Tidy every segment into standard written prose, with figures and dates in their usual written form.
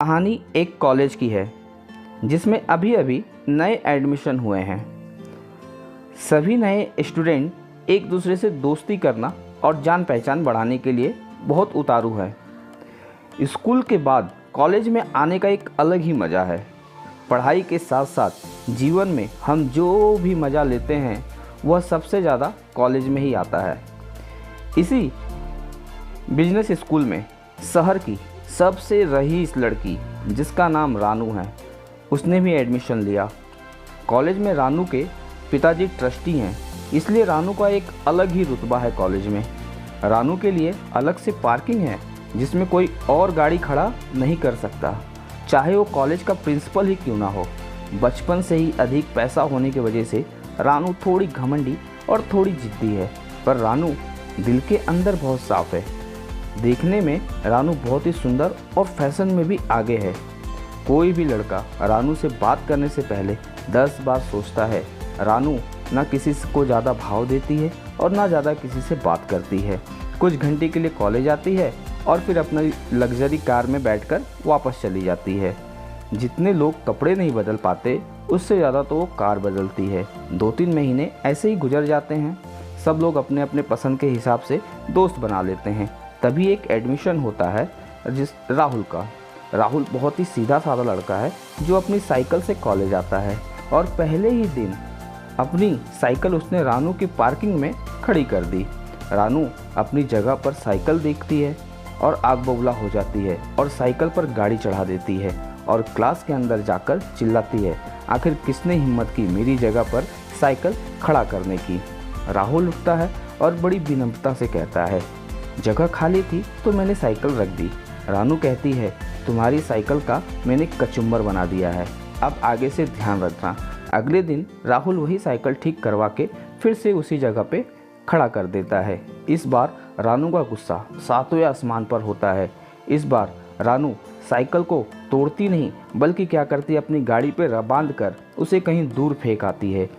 कहानी एक कॉलेज की है जिसमें अभी अभी नए एडमिशन हुए हैं। सभी नए स्टूडेंट एक दूसरे से दोस्ती करना और जान पहचान बढ़ाने के लिए बहुत उतारू है। स्कूल के बाद कॉलेज में आने का एक अलग ही मज़ा है। पढ़ाई के साथ साथ जीवन में हम जो भी मज़ा लेते हैं वह सबसे ज़्यादा कॉलेज में ही आता है। इसी बिजनेस स्कूल में शहर की सबसे रईस लड़की जिसका नाम रानू है, उसने भी एडमिशन लिया। कॉलेज में रानू के पिताजी ट्रस्टी हैं, इसलिए रानू का एक अलग ही रुतबा है कॉलेज में। रानू के लिए अलग से पार्किंग है जिसमें कोई और गाड़ी खड़ा नहीं कर सकता, चाहे वो कॉलेज का प्रिंसिपल ही क्यों ना हो। बचपन से ही अधिक पैसा होने की वजह से रानू थोड़ी घमंडी और थोड़ी जिद्दी है, पर रानू दिल के अंदर बहुत साफ है। देखने में रानू बहुत ही सुंदर और फैशन में भी आगे है। कोई भी लड़का रानू से बात करने से पहले 10 बार सोचता है। रानू ना किसी को ज़्यादा भाव देती है और ना ज़्यादा किसी से बात करती है। कुछ घंटे के लिए कॉलेज आती है और फिर अपनी लग्जरी कार में बैठकर वापस चली जाती है। जितने लोग कपड़े नहीं बदल पाते उससे ज़्यादा तो वो कार बदलती है। 2-3 महीने ऐसे ही गुजर जाते हैं। सब लोग अपने अपने पसंद के हिसाब से दोस्त बना लेते हैं। तभी एक एडमिशन होता है राहुल का। राहुल बहुत ही सीधा साधा लड़का है जो अपनी साइकिल से कॉलेज आता है और पहले ही दिन अपनी साइकिल उसने रानू की पार्किंग में खड़ी कर दी। रानू अपनी जगह पर साइकिल देखती है और आग बबूला हो जाती है और साइकिल पर गाड़ी चढ़ा देती है और क्लास के अंदर जाकर चिल्लाती है, आखिर किसने हिम्मत की मेरी जगह पर साइकिल खड़ा करने की। राहुल उठता है और बड़ी विनम्रता से कहता है, जगह खाली थी तो मैंने साइकिल रख दी। रानू कहती है, तुम्हारी साइकिल का मैंने कचुम्बर बना दिया है, अब आगे से ध्यान रखना। अगले दिन राहुल वही साइकिल ठीक करवा के फिर से उसी जगह पे खड़ा कर देता है। इस बार रानू का गुस्सा 7वें आसमान पर होता है। इस बार रानू साइकिल को तोड़ती नहीं बल्कि क्या करती है, अपनी गाड़ी पे बांध कर उसे कहीं दूर फेंक आती है।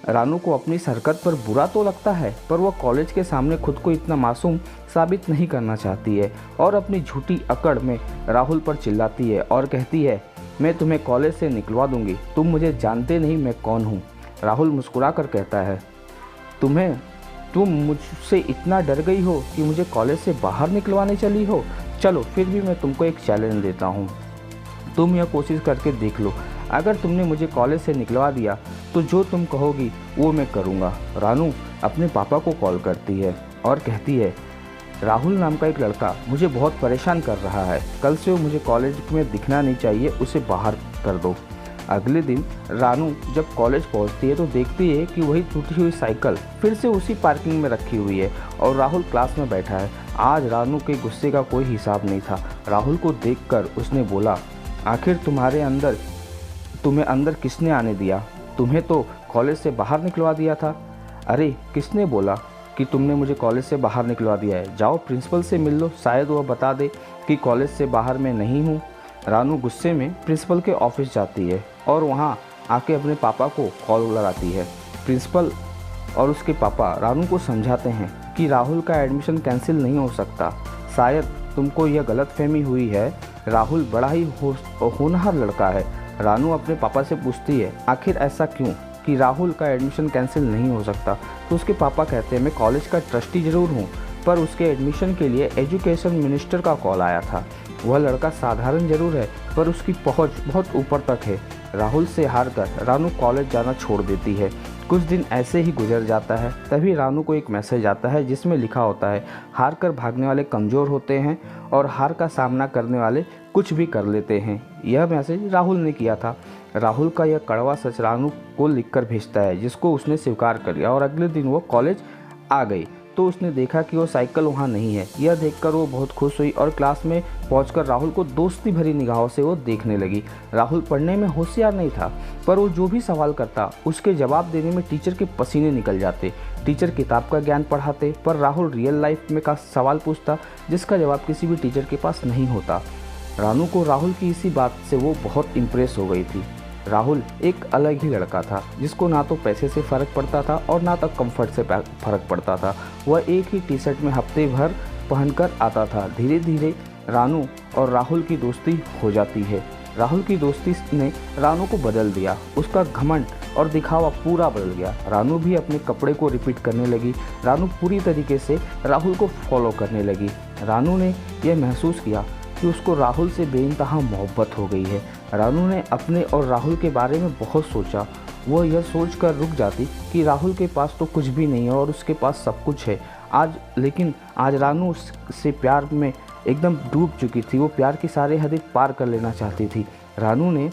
रानू को अपनी इस हरकत पर बुरा तो लगता है, पर वह कॉलेज के सामने खुद को इतना मासूम साबित नहीं करना चाहती है और अपनी झूठी अकड़ में राहुल पर चिल्लाती है और कहती है, मैं तुम्हें कॉलेज से निकलवा दूंगी, तुम मुझे जानते नहीं मैं कौन हूँ। राहुल मुस्कुरा कर कहता है, तुम मुझसे इतना डर गई हो कि मुझे कॉलेज से बाहर निकलवाने चली हो। चलो फिर भी मैं तुमको एक चैलेंज देता हूँ, तुम यह कोशिश करके देख लो। अगर तुमने मुझे कॉलेज से निकलवा दिया तो जो तुम कहोगी वो मैं करूँगा। रानू अपने पापा को कॉल करती है और कहती है, राहुल नाम का एक लड़का मुझे बहुत परेशान कर रहा है, कल से वो मुझे कॉलेज में दिखना नहीं चाहिए, उसे बाहर कर दो। अगले दिन रानू जब कॉलेज पहुंचती है तो देखती है कि वही टूटी हुई साइकिल फिर से उसी पार्किंग में रखी हुई है और राहुल क्लास में बैठा है। आज रानू के गुस्से का कोई हिसाब नहीं था। राहुल को देखकर उसने बोला, आखिर तुम्हें अंदर किसने आने दिया? तुम्हें तो कॉलेज से बाहर निकलवा दिया था। अरे किसने बोला कि तुमने मुझे कॉलेज से बाहर निकलवा दिया है? जाओ प्रिंसिपल से मिल लो, शायद वह बता दे कि कॉलेज से बाहर मैं नहीं हूँ। रानू गुस्से में प्रिंसिपल के ऑफिस जाती है और वहाँ आके अपने पापा को कॉल लगाती है। प्रिंसिपल और उसके पापा रानू को समझाते हैं कि राहुल का एडमिशन कैंसिल नहीं हो सकता, शायद तुमको यह गलतफहमी हुई है। राहुल बड़ा ही होनहार लड़का है। रानू अपने पापा से पूछती है, आखिर ऐसा क्यों कि राहुल का एडमिशन कैंसिल नहीं हो सकता? तो उसके पापा कहते हैं, मैं कॉलेज का ट्रस्टी ज़रूर हूँ, पर उसके एडमिशन के लिए एजुकेशन मिनिस्टर का कॉल आया था। वह लड़का साधारण जरूर है पर उसकी पहुँच बहुत ऊपर तक है। राहुल से हार कर रानू कॉलेज जाना छोड़ देती है। कुछ दिन ऐसे ही गुजर जाता है। तभी रानू को एक मैसेज आता है जिसमें लिखा होता है, हार कर भागने वाले कमज़ोर होते हैं और हार का सामना करने वाले कुछ भी कर लेते हैं। यह मैसेज राहुल ने किया था। राहुल का यह कड़वा सच रानू को लिखकर भेजता है, जिसको उसने स्वीकार कर लिया और अगले दिन वो कॉलेज आ गई तो उसने देखा कि वो साइकिल वहाँ नहीं है। यह देखकर वो बहुत खुश हुई और क्लास में पहुंचकर राहुल को दोस्ती भरी निगाहों से वो देखने लगी। राहुल पढ़ने में होशियार नहीं था, पर वो जो भी सवाल करता उसके जवाब देने में टीचर के पसीने निकल जाते। टीचर किताब का ज्ञान पढ़ाते, पर राहुल रियल लाइफ में का सवाल पूछता जिसका जवाब किसी भी टीचर के पास नहीं होता। रानू को राहुल की इसी बात से वो बहुत इम्प्रेस हो गई थी। राहुल एक अलग ही लड़का था जिसको ना तो पैसे से फ़र्क पड़ता था और ना तो कंफर्ट से फ़र्क पड़ता था। वह एक ही टी शर्ट में हफ्ते भर पहनकर आता था। धीरे धीरे रानू और राहुल की दोस्ती हो जाती है। राहुल की दोस्ती ने रानू को बदल दिया, उसका घमंड और दिखावा पूरा बदल गया। रानू भी अपने कपड़े को रिपीट करने लगी। रानू पूरी तरीके से राहुल को फॉलो करने लगी। रानू ने यह महसूस किया कि उसको राहुल से बेइंतहा मोहब्बत हो गई है। रानू ने अपने और राहुल के बारे में बहुत सोचा। वह यह सोचकर रुक जाती कि राहुल के पास तो कुछ भी नहीं है और उसके पास सब कुछ है। लेकिन आज रानू उससे प्यार में एकदम डूब चुकी थी। वो प्यार की सारे हदें पार कर लेना चाहती थी। रानू ने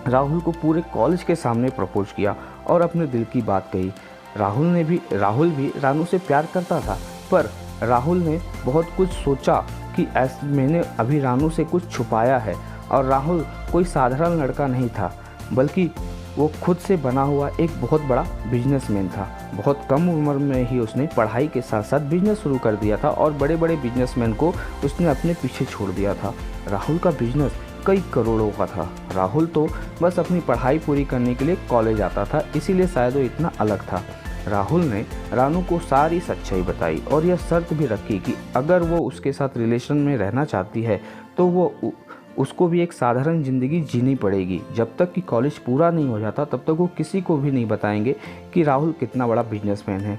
राहुल को पूरे कॉलेज के सामने प्रपोज किया और अपने दिल की बात कही। राहुल भी रानू से प्यार करता था, पर राहुल ने बहुत कुछ सोचा कि मैंने अभी रानू से कुछ छुपाया है। और राहुल कोई साधारण लड़का नहीं था, बल्कि वो खुद से बना हुआ एक बहुत बड़ा बिजनेसमैन था। बहुत कम उम्र में ही उसने पढ़ाई के साथ साथ बिजनेस शुरू कर दिया था और बड़े बड़े बिजनेसमैन को उसने अपने पीछे छोड़ दिया था। राहुल का बिजनेस कई करोड़ों का था। राहुल तो बस अपनी पढ़ाई पूरी करने के लिए कॉलेज आता था, इसीलिए शायद वो इतना अलग था। राहुल ने रानू को सारी सच्चाई बताई और यह शर्त भी रखी कि अगर वो उसके साथ रिलेशन में रहना चाहती है तो उसको भी एक साधारण ज़िंदगी जीनी पड़ेगी। जब तक कि कॉलेज पूरा नहीं हो जाता तब तक वो किसी को भी नहीं बताएंगे कि राहुल कितना बड़ा बिजनेसमैन है।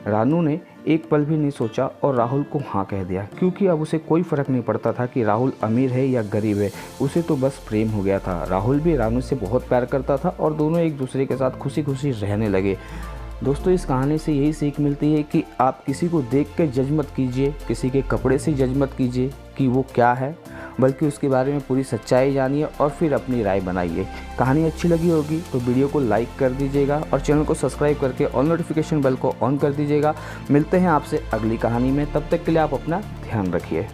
रानू ने एक पल भी नहीं सोचा और राहुल को हाँ कह दिया, क्योंकि अब उसे कोई फ़र्क नहीं पड़ता था कि राहुल अमीर है या गरीब है। उसे तो बस प्रेम हो गया था। राहुल भी रानू से बहुत प्यार करता था और दोनों एक दूसरे के साथ खुशी खुशी रहने लगे। दोस्तों, इस कहानी से यही सीख मिलती है कि आप किसी को देख कर जज मत कीजिए, किसी के कपड़े से जज मत कीजिए कि वो क्या है, बल्कि उसके बारे में पूरी सच्चाई जानिए और फिर अपनी राय बनाइए। कहानी अच्छी लगी होगी तो वीडियो को लाइक कर दीजिएगा और चैनल को सब्सक्राइब करके ऑल नोटिफिकेशन बेल को ऑन कर दीजिएगा। मिलते हैं आपसे अगली कहानी में, तब तक के लिए आप अपना ध्यान रखिए।